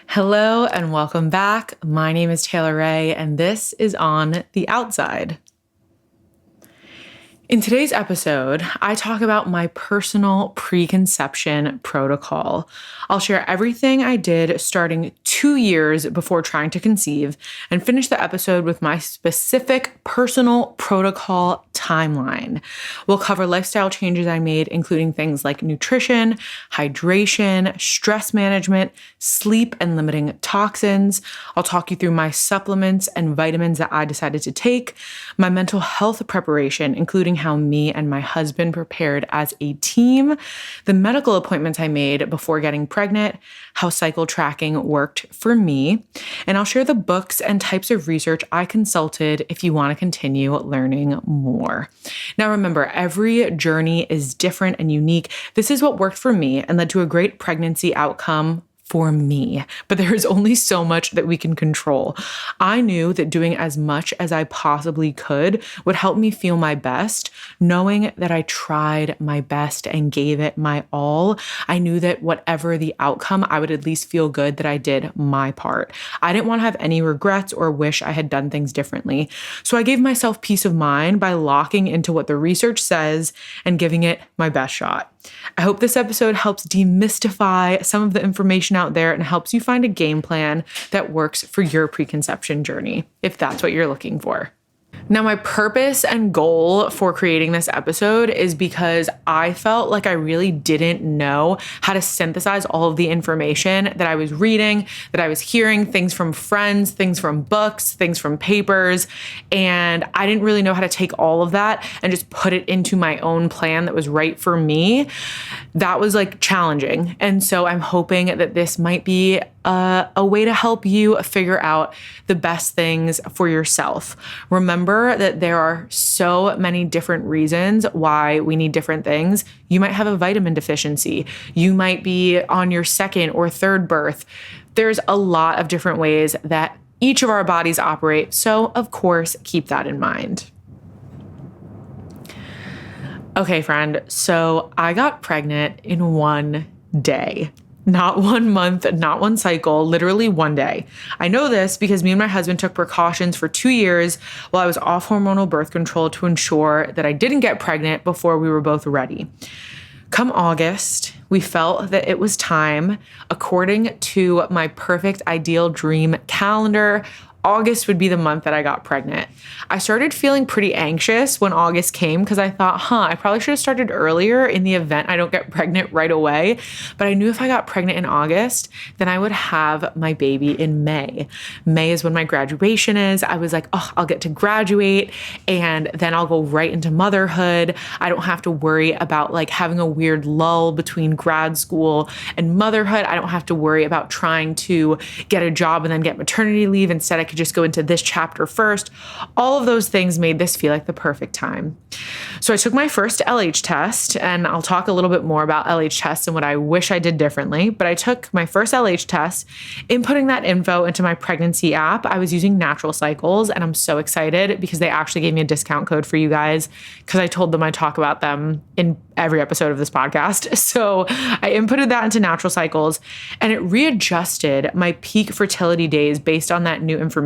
Hello and welcome back. My name is Taylor Ray, and this is On the Outside. In today's episode, I talk about my personal preconception protocol. I'll share everything I did starting 2 years before trying to conceive and finish the episode with my specific personal protocol timeline. We'll cover lifestyle changes I made, including things like nutrition, hydration, stress management, sleep, and limiting toxins. I'll talk you through my supplements and vitamins that I decided to take, my mental health preparation, including how me and my husband prepared as a team, the medical appointments I made before getting pregnant, how cycle tracking worked for me, and I'll share the books and types of research I consulted if you want to continue learning more. Now remember, every journey is different and unique. This is what worked for me and led to a great pregnancy outcome for me, but there is only so much that we can control. I knew that doing as much as I possibly could would help me feel my best, knowing that I tried my best and gave it my all. I knew that whatever the outcome, I would at least feel good that I did my part. I didn't want to have any regrets or wish I had done things differently. So I gave myself peace of mind by locking into what the research says and giving it my best shot. I hope this episode helps demystify some of the information out there and helps you find a game plan that works for your preconception journey, if that's what you're looking for. Now, my purpose and goal for creating this episode is because I felt like I really didn't know how to synthesize all of the information that I was reading, that I was hearing, things from friends, things from books, things from papers, and I didn't really know how to take all of that and just put it into my own plan that was right for me. That was challenging. And so I'm hoping that this might be a way to help you figure out the best things for yourself. Remember that there are so many different reasons why we need different things. You might have a vitamin deficiency. You might be on your second or third birth. There's a lot of different ways that each of our bodies operate. So of course, keep that in mind. Okay, friend. So I got pregnant in one day. Not 1 month, not one cycle, literally one day. I know this because me and my husband took precautions for 2 years while I was off hormonal birth control to ensure that I didn't get pregnant before we were both ready. Come August, we felt that it was time. According to my perfect ideal dream calendar, August would be the month that I got pregnant. I started feeling pretty anxious when August came because I thought, I probably should have started earlier in the event I don't get pregnant right away. But I knew if I got pregnant in August, then I would have my baby in May. May is when my graduation is. I was like, I'll get to graduate and then I'll go right into motherhood. I don't have to worry about having a weird lull between grad school and motherhood. I don't have to worry about trying to get a job and then get maternity leave. Instead, I could just go into this chapter first. All of those things made this feel like the perfect time. So I took my first LH test, and I'll talk a little bit more about LH tests and what I wish I did differently, but I took my first LH test. Inputting that info into my pregnancy app, I was using Natural Cycles, and I'm so excited because they actually gave me a discount code for you guys because I told them I'd talk about them in every episode of this podcast. So I inputted that into Natural Cycles, and it readjusted my peak fertility days based on that new information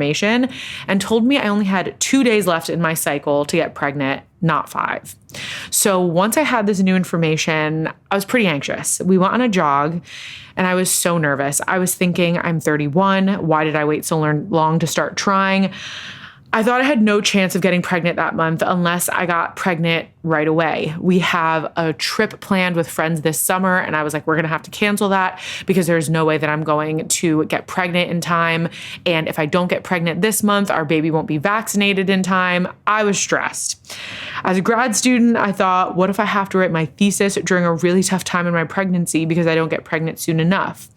and told me I only had 2 days left in my cycle to get pregnant, not 5. So once I had this new information, I was pretty anxious. We went on a jog and I was so nervous. I was thinking, I'm 31. Why did I wait so long to start trying? I thought I had no chance of getting pregnant that month unless I got pregnant right away. We have a trip planned with friends this summer, and I was like, we're going to have to cancel that because there's no way that I'm going to get pregnant in time. And if I don't get pregnant this month, our baby won't be vaccinated in time. I was stressed. As a grad student, I thought, what if I have to write my thesis during a really tough time in my pregnancy because I don't get pregnant soon enough?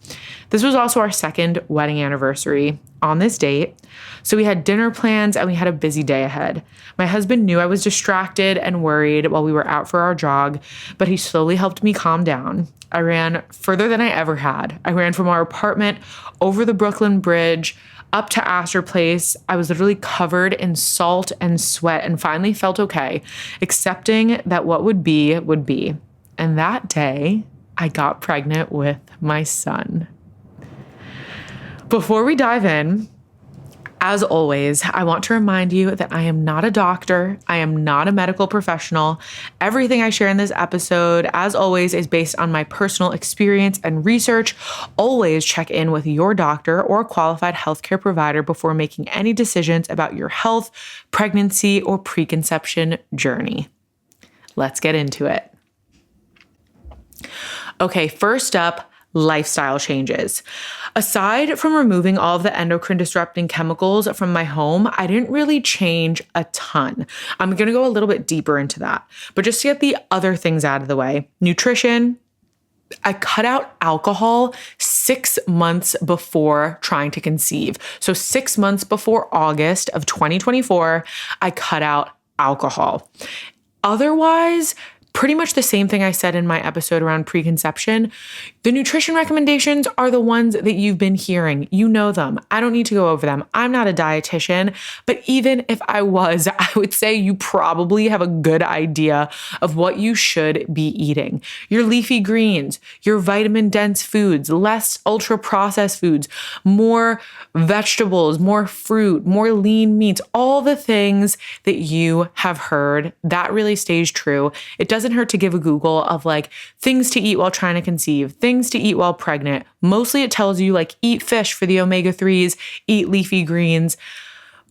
This was also our second wedding anniversary. On this date, So we had dinner plans and we had a busy day ahead. My husband knew I was distracted and worried while we were out for our jog, but he slowly helped me calm down. I ran further than I ever had. I ran from our apartment over the Brooklyn Bridge up to Astor Place. I was literally covered in salt and sweat and finally felt okay, accepting that what would be would be. And that day, I got pregnant with my son. Before we dive in, as always, I want to remind you that I am not a doctor. I am not a medical professional. Everything I share in this episode, as always, is based on my personal experience and research. Always check in with your doctor or qualified healthcare provider before making any decisions about your health, pregnancy, or preconception journey. Let's get into it. Okay, first up, lifestyle changes. Aside from removing all of the endocrine disrupting chemicals from my home, I didn't really change a ton. I'm going to go a little bit deeper into that. But just to get the other things out of the way, nutrition, I cut out alcohol 6 months before trying to conceive. So 6 months before August of 2024, I cut out alcohol. Otherwise, pretty much the same thing I said in my episode around preconception. The nutrition recommendations are the ones that you've been hearing. You know them. I don't need to go over them. I'm not a dietitian, but even if I was, I would say you probably have a good idea of what you should be eating. Your leafy greens, your vitamin dense foods, less ultra processed foods, more vegetables, more fruit, more lean meats, all the things that you have heard. That really stays true. It doesn't hurt to give a Google of like things to eat while trying to conceive, things to eat while pregnant. Mostly it tells you like eat fish for the omega-3s, eat leafy greens.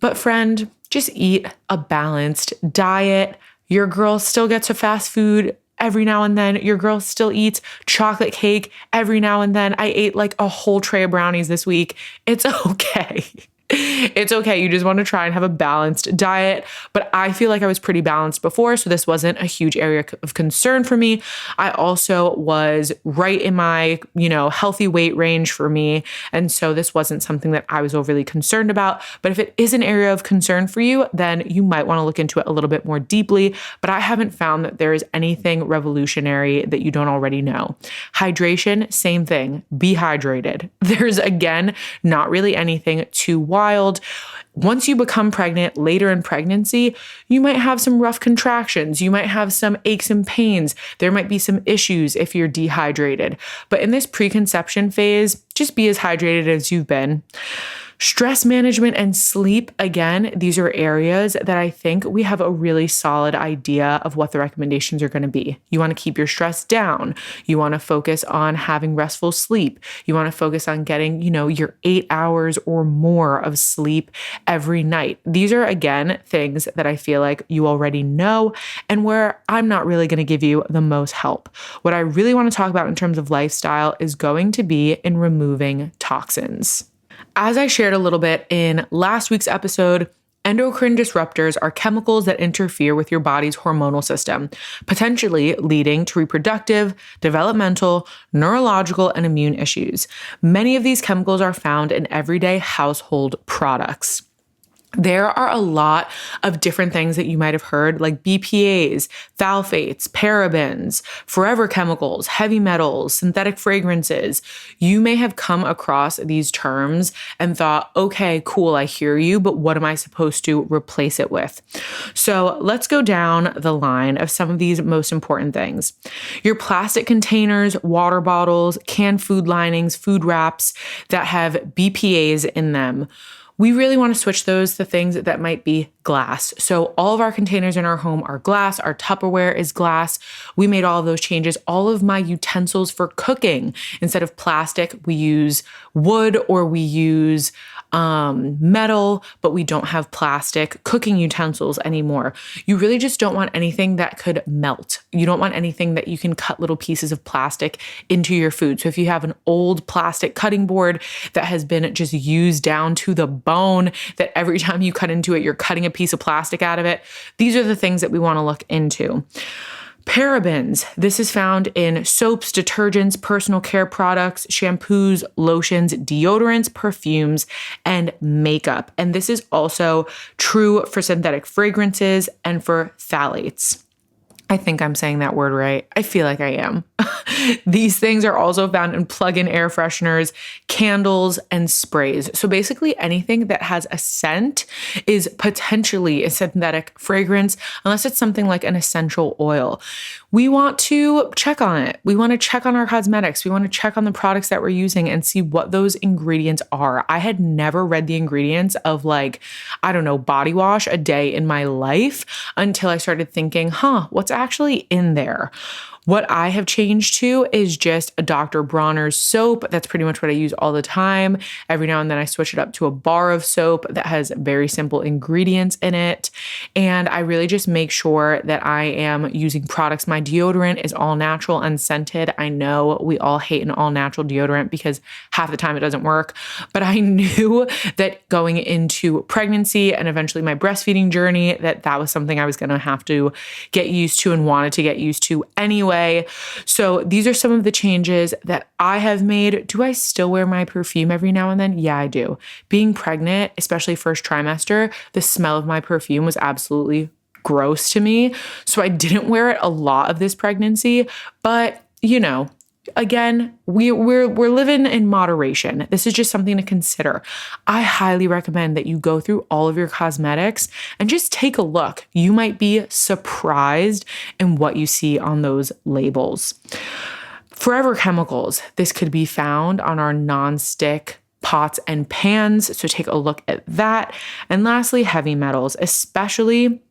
But friend, just eat a balanced diet. Your girl still gets a fast food every now and then. Your girl still eats chocolate cake every now and then. I ate like a whole tray of brownies this week. It's okay. It's okay. You just want to try and have a balanced diet. But I feel like I was pretty balanced before, so this wasn't a huge area of concern for me. I also was right in my, healthy weight range for me. And so this wasn't something that I was overly concerned about. But if it is an area of concern for you, then you might want to look into it a little bit more deeply. But I haven't found that there is anything revolutionary that you don't already know. Hydration, same thing. Be hydrated. There's, again, not really anything too wild. Once you become pregnant, later in pregnancy, you might have some rough contractions. You might have some aches and pains. There might be some issues if you're dehydrated. But in this preconception phase, just be as hydrated as you've been. Stress management and sleep, again, these are areas that I think we have a really solid idea of what the recommendations are going to be. You want to keep your stress down. You want to focus on having restful sleep. You want to focus on getting, your 8 hours or more of sleep every night. These are, again, things that I feel like you already know and where I'm not really going to give you the most help. What I really want to talk about in terms of lifestyle is going to be in removing toxins. As I shared a little bit in last week's episode, endocrine disruptors are chemicals that interfere with your body's hormonal system, potentially leading to reproductive, developmental, neurological, and immune issues. Many of these chemicals are found in everyday household products. There are a lot of different things that you might have heard, like BPAs, phthalates, parabens, forever chemicals, heavy metals, synthetic fragrances. You may have come across these terms and thought, okay, cool, I hear you, but what am I supposed to replace it with? So let's go down the line of some of these most important things. Your plastic containers, water bottles, canned food linings, food wraps that have BPAs in them. We really want to switch those to things that might be glass. So all of our containers in our home are glass. Our Tupperware is glass. We made all of those changes. All of my utensils for cooking, instead of plastic, we use wood or we use metal, but we don't have plastic cooking utensils anymore. You really just don't want anything that could melt. You don't want anything that you can cut little pieces of plastic into your food. So if you have an old plastic cutting board that has been just used down to the bone, that every time you cut into it, you're cutting a piece of plastic out of it, these are the things that we want to look into. Parabens. This is found in soaps, detergents, personal care products, shampoos, lotions, deodorants, perfumes, and makeup. And this is also true for synthetic fragrances and for phthalates. I think I'm saying that word right. I feel like I am. These things are also found in plug-in air fresheners, candles, and sprays. So basically anything that has a scent is potentially a synthetic fragrance, unless it's something like an essential oil. We want to check on it. We want to check on our cosmetics. We want to check on the products that we're using and see what those ingredients are. I had never read the ingredients of body wash a day in my life until I started thinking, what's actually in there? What I have changed to is just a Dr. Bronner's soap. That's pretty much what I use all the time. Every now and then I switch it up to a bar of soap that has very simple ingredients in it. And I really just make sure that I am using products. My deodorant is all natural, unscented. I know we all hate an all natural deodorant because half the time it doesn't work. But I knew that going into pregnancy and eventually my breastfeeding journey, that was something I was going to have to get used to and wanted to get used to anyway. So these are some of the changes that I have made. Do I still wear my perfume every now and then? Yeah, I do. Being pregnant, especially first trimester, the smell of my perfume was absolutely gross to me. So I didn't wear it a lot of this pregnancy, but again, we're living in moderation. This is just something to consider. I highly recommend that you go through all of your cosmetics and just take a look. You might be surprised in what you see on those labels. Forever chemicals. This could be found on our non-stick pots and pans. So take a look at that. And lastly, heavy metals, especially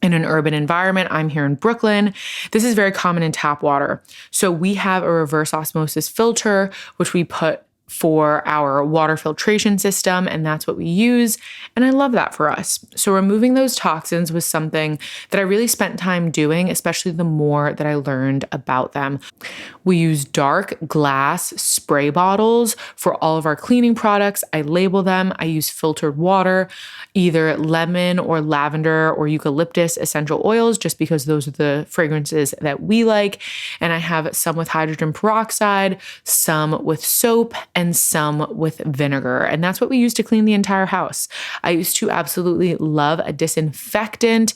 in an urban environment. I'm here in Brooklyn. This is very common in tap water. So we have a reverse osmosis filter, which we put for our water filtration system, and that's what we use. And I love that for us. So removing those toxins was something that I really spent time doing, especially the more that I learned about them. We use dark glass spray bottles for all of our cleaning products. I label them. I use filtered water, either lemon or lavender or eucalyptus essential oils, just because those are the fragrances that we like. And I have some with hydrogen peroxide, some with soap, and some with vinegar. And that's what we use to clean the entire house. I used to absolutely love a disinfectant.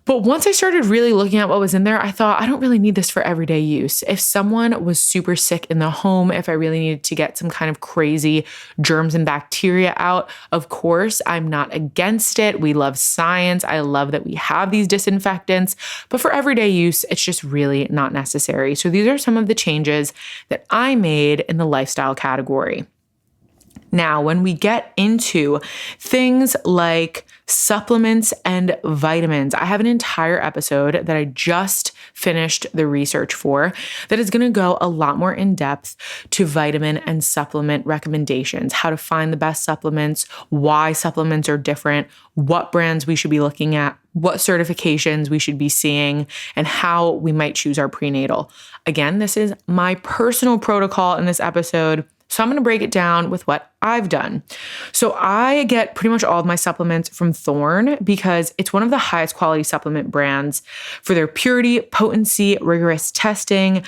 But once I started really looking at what was in there, I thought, I don't really need this for everyday use. If someone was super sick in the home, if I really needed to get some kind of crazy germs and bacteria out, of course, I'm not against it. We love science. I love that we have these disinfectants, but for everyday use, it's just really not necessary. So these are some of the changes that I made in the lifestyle category. Now, when we get into things like supplements and vitamins, I have an entire episode that I just finished the research for that is going to go a lot more in depth to vitamin and supplement recommendations, how to find the best supplements, why supplements are different, what brands we should be looking at, what certifications we should be seeing, and how we might choose our prenatal. Again, this is my personal protocol in this episode. So I'm going to break it down with what I've done. So I get pretty much all of my supplements from Thorne because it's one of the highest quality supplement brands for their purity, potency, rigorous testing,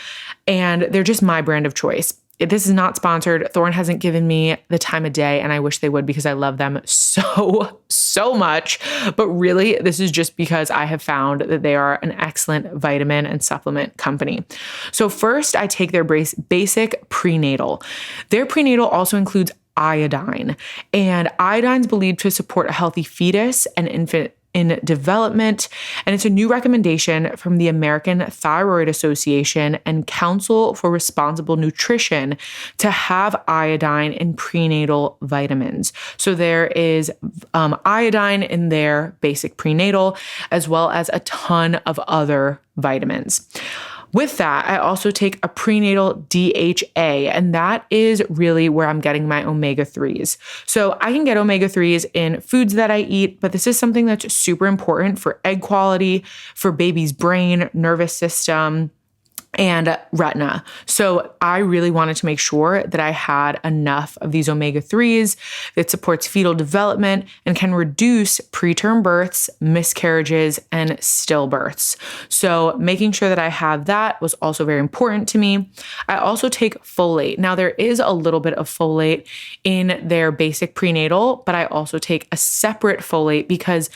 and they're just my brand of choice. This is not sponsored. Thorne hasn't given me the time of day, and I wish they would because I love them so much. But really, this is just because I have found that they are an excellent vitamin and supplement company. So first, I take their basic prenatal. Their prenatal also includes iodine, and iodine's believed to support a healthy fetus and infant in development, and it's a new recommendation from the American Thyroid Association and Council for Responsible Nutrition to have iodine in prenatal vitamins. So there is iodine in their basic prenatal, as well as a ton of other vitamins. With that, I also take a prenatal DHA, and that is really where I'm getting my omega-3s. So I can get omega-3s in foods that I eat, but this is something that's super important for egg quality, for baby's brain, nervous system, and retina. So I really wanted to make sure that I had enough of these omega-3s that supports fetal development and can reduce preterm births, miscarriages, and stillbirths. So making sure that I have that was also very important to me. I also take folate. Now there is a little bit of folate in their basic prenatal, but I also take a separate folate because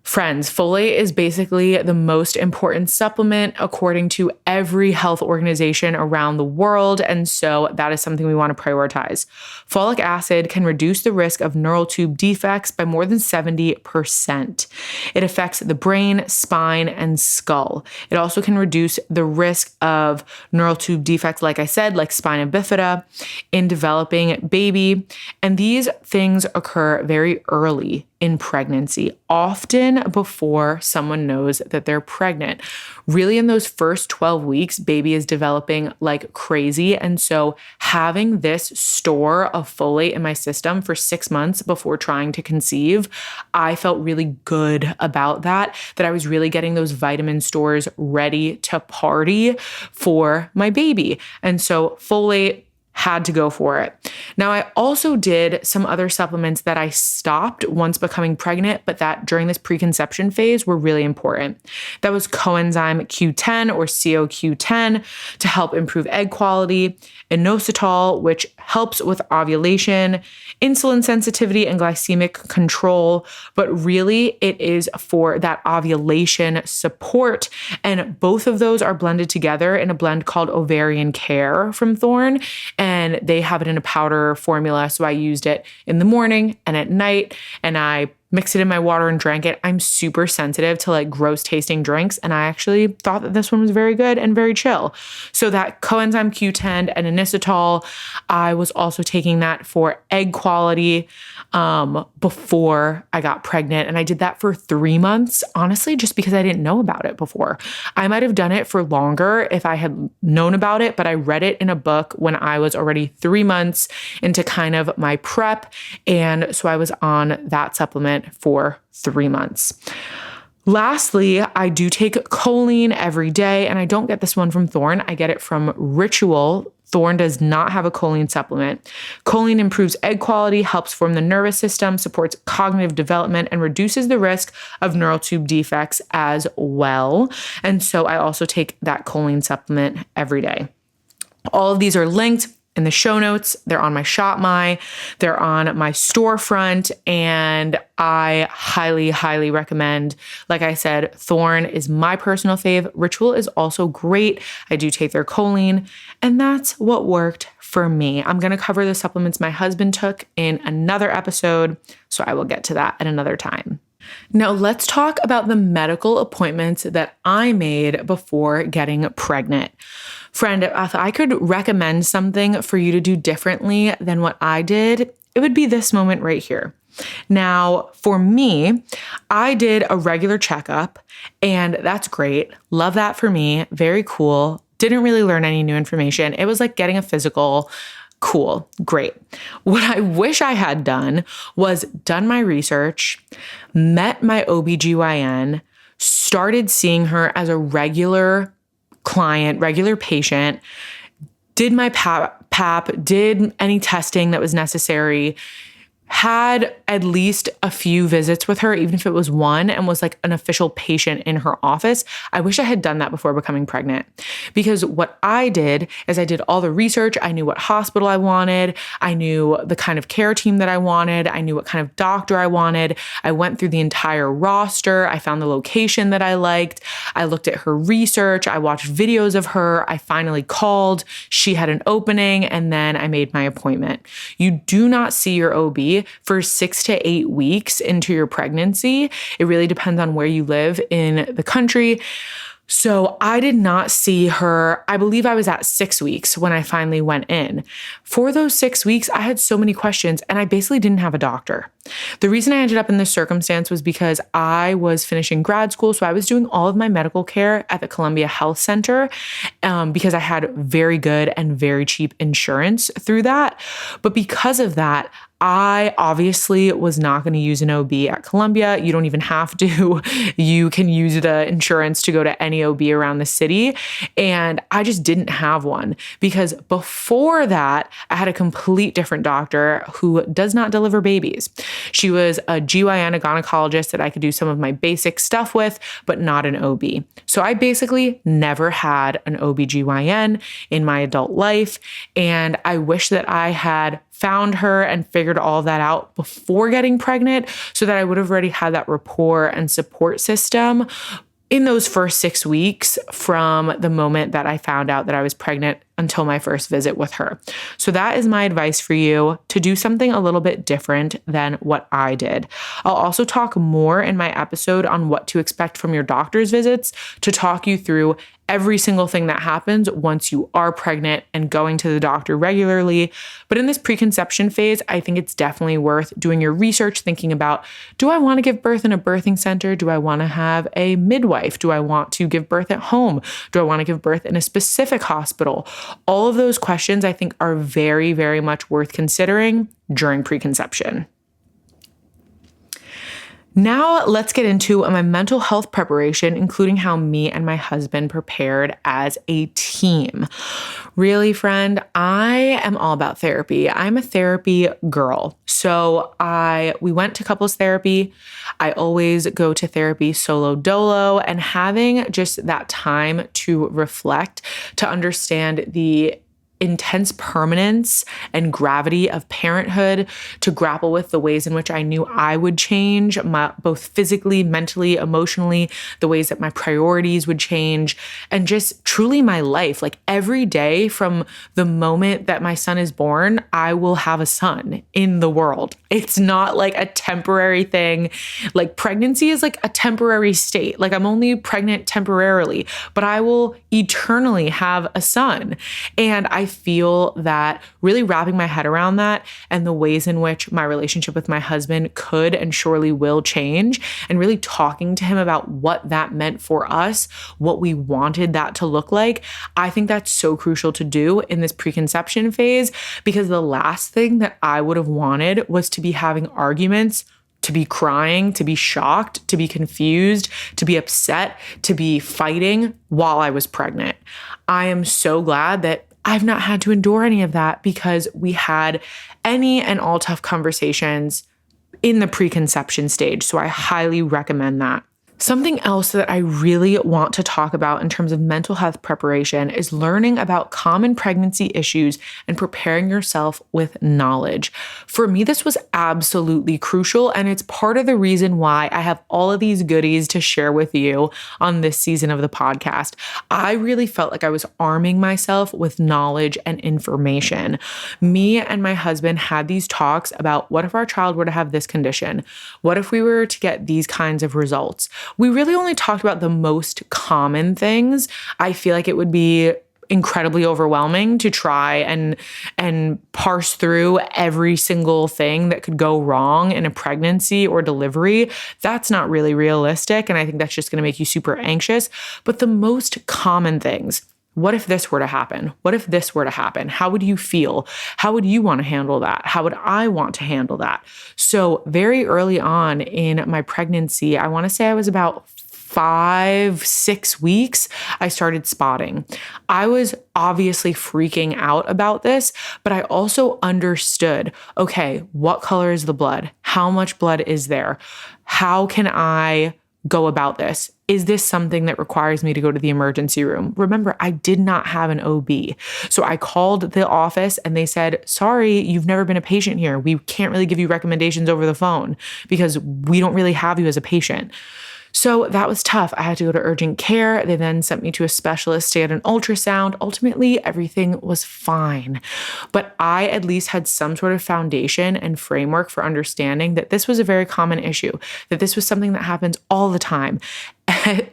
friends, folate is basically the most important supplement according to every health organization around the world. And so that is something we want to prioritize. Folic acid can reduce the risk of neural tube defects by more than 70%. It affects the brain, spine, and skull. It also can reduce the risk of neural tube defects, like I said, like spina bifida in developing baby. And these things occur very early in pregnancy, often before someone knows that they're pregnant. Really, in those first 12 weeks, baby is developing like crazy. And so having this store of folate in my system for 6 months before trying to conceive, I felt really good about that I was really getting those vitamin stores ready to party for my baby. And so folate had to go for it. Now, I also did some other supplements that I stopped once becoming pregnant, but that during this preconception phase were really important. That was coenzyme Q10 or CoQ10 to help improve egg quality, inositol, which helps with ovulation, insulin sensitivity and glycemic control, but really it is for that ovulation support. And both of those are blended together in a blend called Ovarian Care from Thorne. And they have it in a powder formula. So I used it in the morning and at night, and I mixed it in my water and drank it. I'm super sensitive to like gross tasting drinks, and I actually thought that this one was very good and very chill. So that coenzyme Q10 and inositol, I was also taking that for egg quality before I got pregnant. And I did that for 3 months, honestly, just because I didn't know about it before. I might have done it for longer if I had known about it, but I read it in a book when I was already 3 months into kind of my prep. And so I was on that supplement for 3 months. Lastly, I do take choline every day, and I don't get this one from Thorne. I get it from Ritual. Thorne does not have a choline supplement. Choline improves egg quality, helps form the nervous system, supports cognitive development, and reduces the risk of neural tube defects as well. And so I also take that choline supplement every day. All of these are linked in the show notes. They're on my ShopMy, they're on my storefront, and I highly, highly recommend. Like I said, Thorne is my personal fave. Ritual is also great. I do take their choline, and that's what worked for me. I'm going to cover the supplements my husband took in another episode, so I will get to that at another time. Now, let's talk about the medical appointments that I made before getting pregnant. Friend, if I could recommend something for you to do differently than what I did, it would be this moment right here. Now, for me, I did a regular checkup, and that's great. Love that for me. Very cool. Didn't really learn any new information. It was like getting a physical. Cool. Great. What I wish I had done was done my research, met my OBGYN, started seeing her as a regular client, regular patient, did my pap, did any testing that was necessary, had at least a few visits with her, even if it was one, and was like an official patient in her office. I wish I had done that before becoming pregnant, because what I did is I did all the research. I knew what hospital I wanted. I knew the kind of care team that I wanted. I knew what kind of doctor I wanted. I went through the entire roster. I found the location that I liked. I looked at her research. I watched videos of her. I finally called. She had an opening, and then I made my appointment. You do not see your OB for 6 to 8 weeks into your pregnancy. It really depends on where you live in the country. So I did not see her. I believe I was at 6 weeks when I finally went in. For those 6 weeks, I had so many questions, and I basically didn't have a doctor. The reason I ended up in this circumstance was because I was finishing grad school. So I was doing all of my medical care at the Columbia Health Center because I had very good and very cheap insurance through that. But because of that, I obviously was not going to use an OB at Columbia. You don't even have to. You can use the insurance to go to any OB around the city. And I just didn't have one because before that, I had a complete different doctor who does not deliver babies. She was a GYN, a gynecologist that I could do some of my basic stuff with, but not an OB. So I basically never had an OB/GYN in my adult life. And I wish that I had found her and figured all of that out before getting pregnant so that I would have already had that rapport and support system in those first 6 weeks from the moment that I found out that I was pregnant until my first visit with her. So that is my advice for you, to do something a little bit different than what I did. I'll also talk more in my episode on what to expect from your doctor's visits to talk you through every single thing that happens once you are pregnant and going to the doctor regularly. But in this preconception phase, I think it's definitely worth doing your research, thinking about, do I want to give birth in a birthing center? Do I want to have a midwife? Do I want to give birth at home? Do I want to give birth in a specific hospital? All of those questions I think are very, very much worth considering during preconception. Now let's get into my mental health preparation, including how me and my husband prepared as a team. Really, friend, I am all about therapy. I'm a therapy girl. So we went to couples therapy. I always go to therapy solo dolo, and having just that time to reflect, to understand the intense permanence and gravity of parenthood, to grapple with the ways in which I knew I would change, both physically, mentally, emotionally, the ways that my priorities would change, and just truly my life. Like every day from the moment that my son is born, I will have a son in the world. It's not like a temporary thing. Like pregnancy is like a temporary state. Like I'm only pregnant temporarily, but I will eternally have a son. And I feel that really wrapping my head around that and the ways in which my relationship with my husband could and surely will change, and really talking to him about what that meant for us, what we wanted that to look like. I think that's so crucial to do in this preconception phase, because the last thing that I would have wanted was to be having arguments, to be crying, to be shocked, to be confused, to be upset, to be fighting while I was pregnant. I am so glad that I've not had to endure any of that, because we had any and all tough conversations in the preconception stage. So I highly recommend that. Something else that I really want to talk about in terms of mental health preparation is learning about common pregnancy issues and preparing yourself with knowledge. For me, this was absolutely crucial, and it's part of the reason why I have all of these goodies to share with you on this season of the podcast. I really felt like I was arming myself with knowledge and information. Me and my husband had these talks about, what if our child were to have this condition? What if we were to get these kinds of results? We really only talked about the most common things. I feel like it would be incredibly overwhelming to try and parse through every single thing that could go wrong in a pregnancy or delivery. That's not really realistic, and I think that's just going to make you super anxious. But the most common things: what if this were to happen? What if this were to happen? How would you feel? How would you want to handle that? How would I want to handle that? So very early on in my pregnancy, I want to say I was about 5-6 weeks, I started spotting. I was obviously freaking out about this, but I also understood, okay, what color is the blood? How much blood is there? How can I go about this? Is this something that requires me to go to the emergency room? Remember, I did not have an OB. So I called the office and they said, sorry, you've never been a patient here. We can't really give you recommendations over the phone because we don't really have you as a patient. So that was tough. I had to go to urgent care. They then sent me to a specialist to get an ultrasound. Ultimately, everything was fine. But I at least had some sort of foundation and framework for understanding that this was a very common issue, that this was something that happens all the time.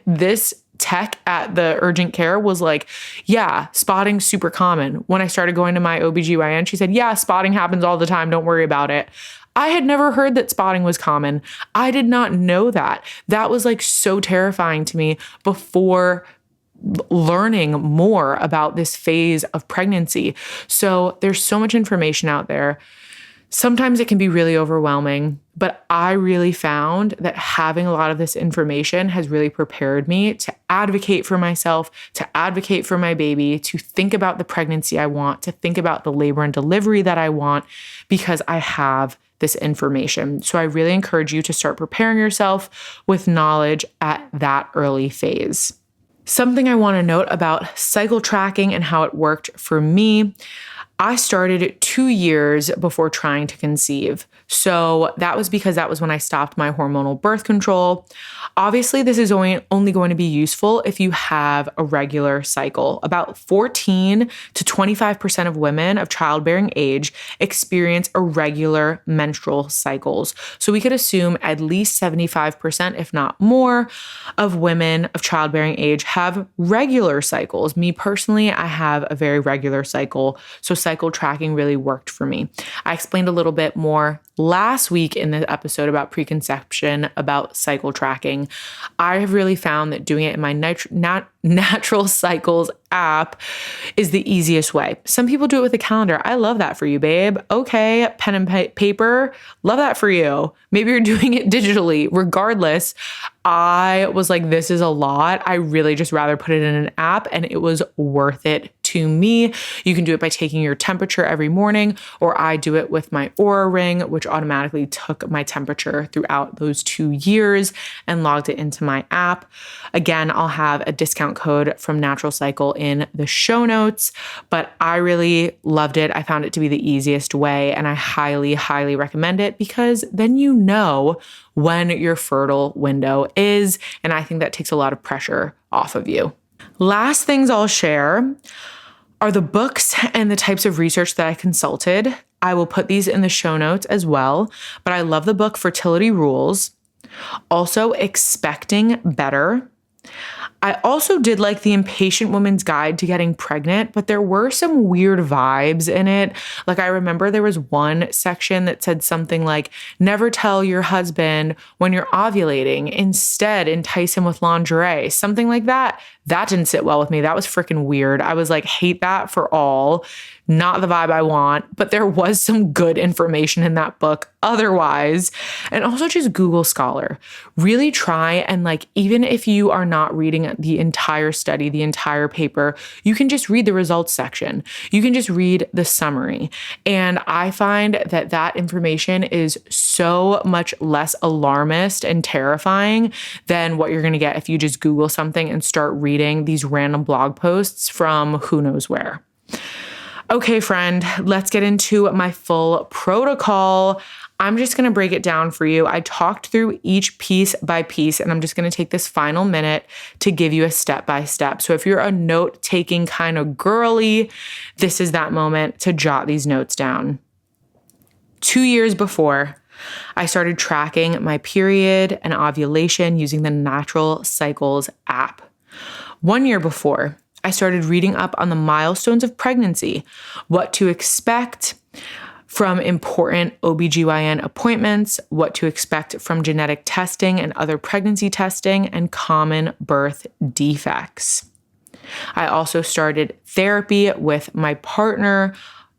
This tech at the urgent care was like, yeah, spotting's super common. When I started going to my OB/GYN, she said, yeah, spotting happens all the time. Don't worry about it. I had never heard that spotting was common. I did not know that. That was like so terrifying to me before learning more about this phase of pregnancy. So there's so much information out there. Sometimes it can be really overwhelming, but I really found that having a lot of this information has really prepared me to advocate for myself, to advocate for my baby, to think about the pregnancy I want, to think about the labor and delivery that I want, because I have this information. So I really encourage you to start preparing yourself with knowledge at that early phase. Something I want to note about cycle tracking and how it worked for me. I started 2 years before trying to conceive. So that was because that was when I stopped my hormonal birth control. Obviously, this is only going to be useful if you have a regular cycle. About 14 to 25% of women of childbearing age experience irregular menstrual cycles. So we could assume at least 75%, if not more, of women of childbearing age have regular cycles. Me personally, I have a very regular cycle. So cycle tracking really worked for me. I explained a little bit more last week in the episode about preconception, about cycle tracking. I have really found that doing it in my natural cycles app is the easiest way. Some people do it with a calendar. I love that for you, babe. Okay, pen and paper, love that for you. Maybe you're doing it digitally. Regardless, I was like, this is a lot. I really just rather put it in an app, and it was worth it to me. You can do it by taking your temperature every morning, or I do it with my Oura ring, which automatically took my temperature throughout those 2 years and logged it into my app. Again, I'll have a discount code from Natural Cycle in the show notes, but I really loved it. I found it to be the easiest way, and I highly, highly recommend it, because then you know when your fertile window is, and I think that takes a lot of pressure off of you. Last things I'll share are the books and the types of research that I consulted. I will put these in the show notes as well, but I love the book Fertility Rules. Also, Expecting Better. I also did like The Impatient Woman's Guide to Getting Pregnant, but there were some weird vibes in it. Like, I remember there was one section that said something like, never tell your husband when you're ovulating, instead entice him with lingerie, something like that. That didn't sit well with me. That was freaking weird. I was like, hate that for all. Not the vibe I want, but there was some good information in that book otherwise. And also just Google Scholar. Really try and, like, even if you are not reading the entire study, the entire paper, you can just read the results section. You can just read the summary. And I find that that information is so much less alarmist and terrifying than what you're going to get if you just Google something and start reading these random blog posts from who knows where. Okay, friend, let's get into my full protocol. I'm just going to break it down for you. I talked through each piece by piece, and I'm just going to take this final minute to give you a step-by-step. So if you're a note-taking kind of girly, this is that moment to jot these notes down. 2 years before, I started tracking my period and ovulation using the Natural Cycles app. 1 year before, I started reading up on the milestones of pregnancy, what to expect from important OBGYN appointments, what to expect from genetic testing and other pregnancy testing, and common birth defects. I also started therapy with my partner,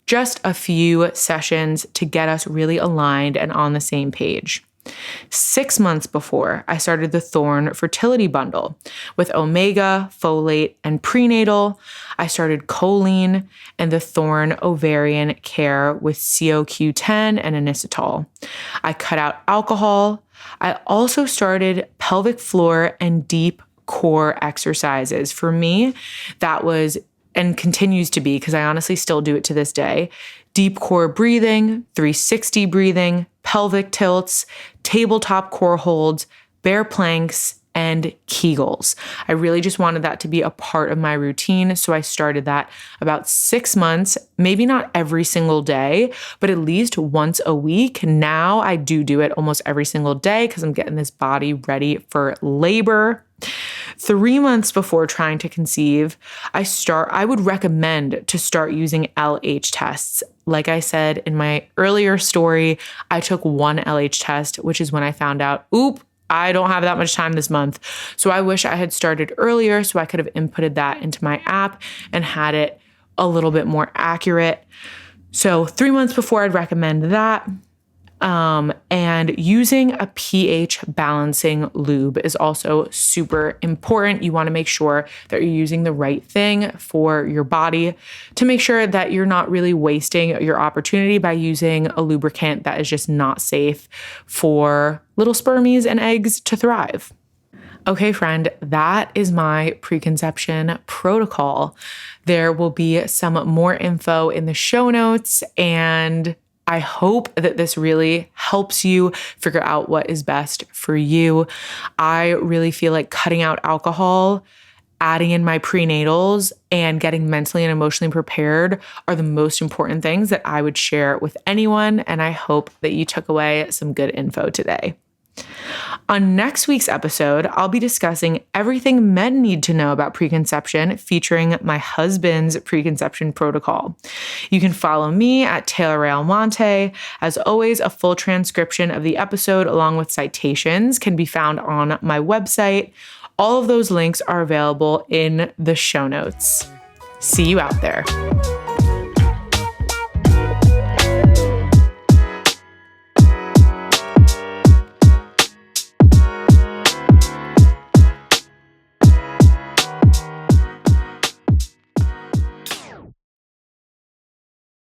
just a few sessions to get us really aligned and on the same page. 6 months before, I started the Thorne Fertility Bundle with omega, folate, and prenatal. I started choline and the Thorne Ovarian Care with CoQ10 and inositol. I cut out alcohol. I also started pelvic floor and deep core exercises. For me, that was, and continues to be, because I honestly still do it to this day, deep core breathing, 360 breathing, pelvic tilts, tabletop core holds, bear planks, and Kegels. I really just wanted that to be a part of my routine. So I started that about 6 months, maybe not every single day, but at least once a week. Now I do it almost every single day because I'm getting this body ready for labor. 3 months before trying to conceive, I would recommend to start using LH tests. Like I said in my earlier story, I took one LH test, which is when I found out, I don't have that much time this month. So I wish I had started earlier so I could have inputted that into my app and had it a little bit more accurate. So 3 months before, I'd recommend that. And using a pH balancing lube is also super important. You want to make sure that you're using the right thing for your body to make sure that you're not really wasting your opportunity by using a lubricant that is just not safe for little spermies and eggs to thrive. Okay, friend, that is my preconception protocol. There will be some more info in the show notes, and I hope that this really helps you figure out what is best for you. I really feel like cutting out alcohol, adding in my prenatals, and getting mentally and emotionally prepared are the most important things that I would share with anyone. And I hope that you took away some good info today. On next week's episode, I'll be discussing everything men need to know about preconception, featuring my husband's preconception protocol. You can follow me at Taylor Realmonte. As always, a full transcription of the episode along with citations can be found on my website. All of those links are available in the show notes. See you out there.